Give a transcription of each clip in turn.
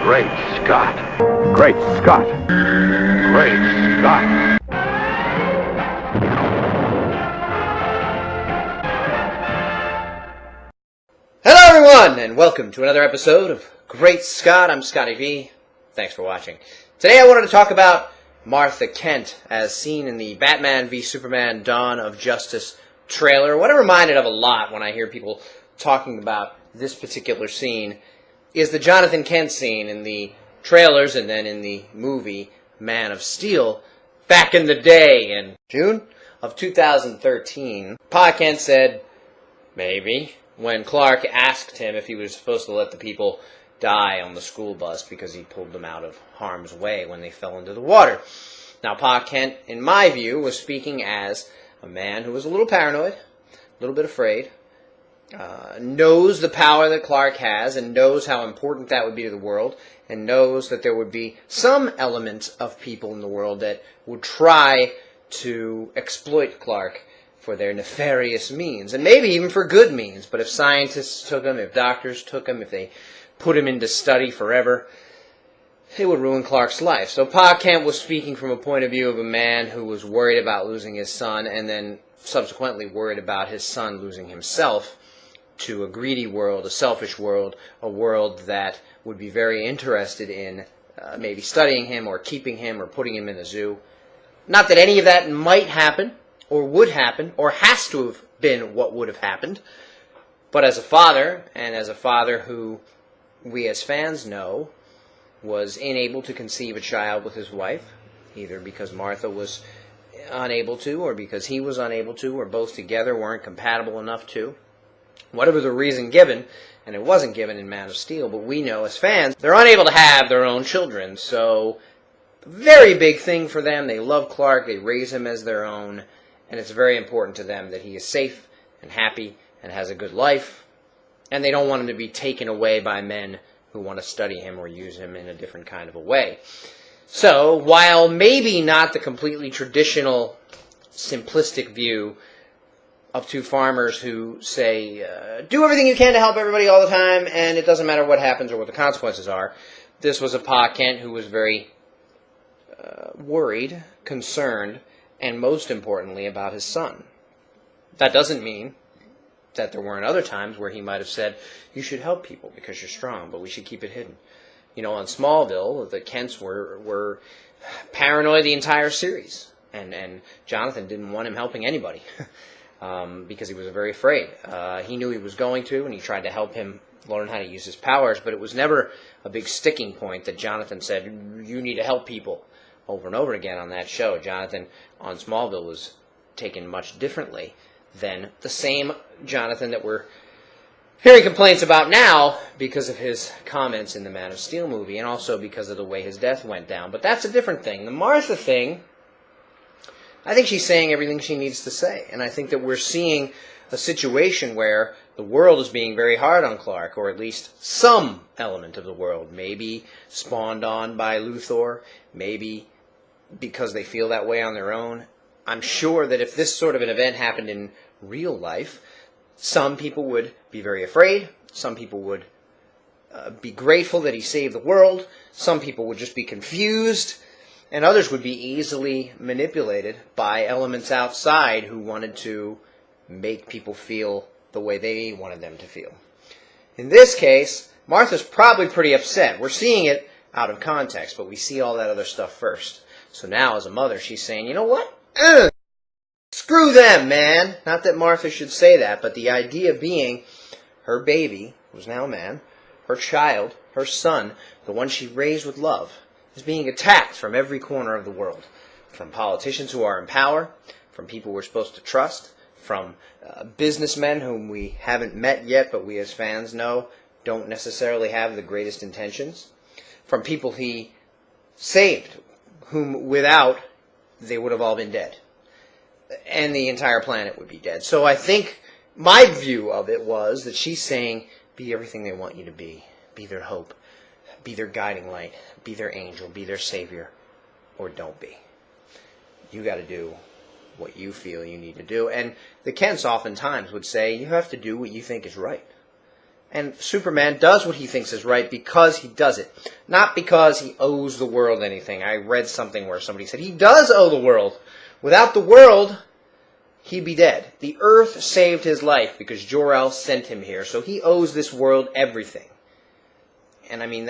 Great Scott. Great Scott. Great Scott. Hello everyone, and welcome to another episode of Great Scott. I'm Scotty V. Thanks for watching. Today I wanted to talk about Martha Kent as seen in the Batman v Superman Dawn of Justice trailer. What I'm reminded of a lot when I hear people talking about this particular scene is the Jonathan Kent scene in the trailers and then in the movie Man of Steel back in the day in June of 2013. Pa Kent said, maybe, when Clark asked him if he was supposed to let the people die on the school bus because he pulled them out of harm's way when they fell into the water. Now, Pa Kent, in my view, was speaking as a man who was a little paranoid, a little bit afraid, knows the power that Clark has and knows how important that would be to the world, and knows that there would be some element of people in the world that would try to exploit Clark for their nefarious means, and maybe even for good means. But if scientists took him, if doctors took him, if they put him into study forever, it would ruin Clark's life. So Pa Kent was speaking from a point of view of a man who was worried about losing his son, and then subsequently worried about his son losing himself to a greedy world, a selfish world, a world that would be very interested in maybe studying him or keeping him or putting him in a zoo. Not that any of that might happen, or would happen, or has to have been what would have happened. But as a father, and as a father who we as fans know was unable to conceive a child with his wife, either because Martha was unable to, or because he was unable to, or both together weren't compatible enough to. Whatever the reason given, and it wasn't given in Man of Steel, but we know as fans, they're unable to have their own children. So, very big thing for them. They love Clark, they raise him as their own, and it's very important to them that he is safe and happy and has a good life, and they don't want him to be taken away by men who want to study him or use him in a different kind of a way. So, while maybe not the completely traditional, simplistic view of two farmers who say, do everything you can to help everybody all the time, and it doesn't matter what happens or what the consequences are, this was a Pa Kent who was very worried, concerned, and most importantly about his son. That doesn't mean that there weren't other times where he might have said, you should help people because you're strong, but we should keep it hidden. You know, on Smallville, the Kents were paranoid the entire series, and Jonathan didn't want him helping anybody because he was very afraid. He knew he was going to, and he tried to help him learn how to use his powers, but it was never a big sticking point that Jonathan said, you need to help people, over and over again on that show. Jonathan on Smallville was taken much differently than the same Jonathan that we're hearing complaints about now because of his comments in the Man of Steel movie, and also because of the way his death went down. But that's a different thing. The Martha thing, I think she's saying everything she needs to say, and I think that we're seeing a situation where the world is being very hard on Clark, or at least some element of the world, maybe spawned on by Luthor, maybe because they feel that way on their own. I'm sure that if this sort of an event happened in real life, some people would be very afraid, some people would be grateful that he saved the world, some people would just be confused, and others would be easily manipulated by elements outside who wanted to make people feel the way they wanted them to feel. In this case, Martha's probably pretty upset. We're seeing it out of context, but we see all that other stuff first. So now, as a mother, she's saying, you know what? Screw them, man. Not that Martha should say that, but the idea being her baby, who's now a man, her child, her son, the one she raised with love, is being attacked from every corner of the world. From politicians who are in power, from people we're supposed to trust, from businessmen whom we haven't met yet, but we as fans know don't necessarily have the greatest intentions, from people he saved, whom without they would have all been dead. And the entire planet would be dead. So I think my view of it was that she's saying, be everything they want you to be. Be their hope. Be their guiding light. Be their angel. Be their savior. Or don't be. You got to do what you feel you need to do. And the Kents oftentimes would say, you have to do what you think is right. And Superman does what he thinks is right because he does it. Not because he owes the world anything. I read something where somebody said he does owe the world. Without the world, he'd be dead. The Earth saved his life because Jor-El sent him here. So he owes this world everything. And I mean,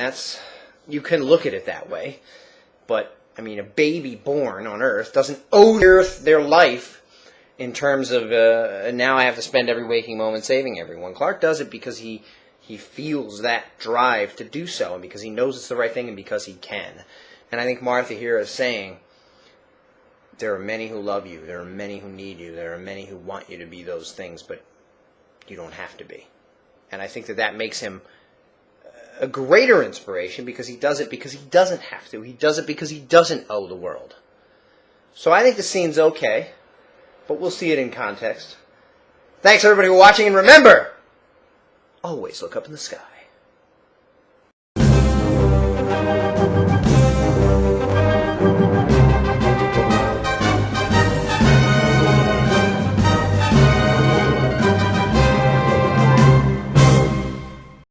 you can look at it that way. But, I mean, a baby born on Earth doesn't owe the Earth their life in terms of, now I have to spend every waking moment saving everyone. Clark does it because he feels that drive to do so, and because he knows it's the right thing, and because he can. And I think Martha here is saying, there are many who love you, there are many who need you, there are many who want you to be those things, but you don't have to be. And I think that makes him a greater inspiration because he does it because he doesn't have to. He does it because he doesn't owe the world. So I think the scene's okay, but we'll see it in context. Thanks everybody for watching, and remember, always look up in the sky.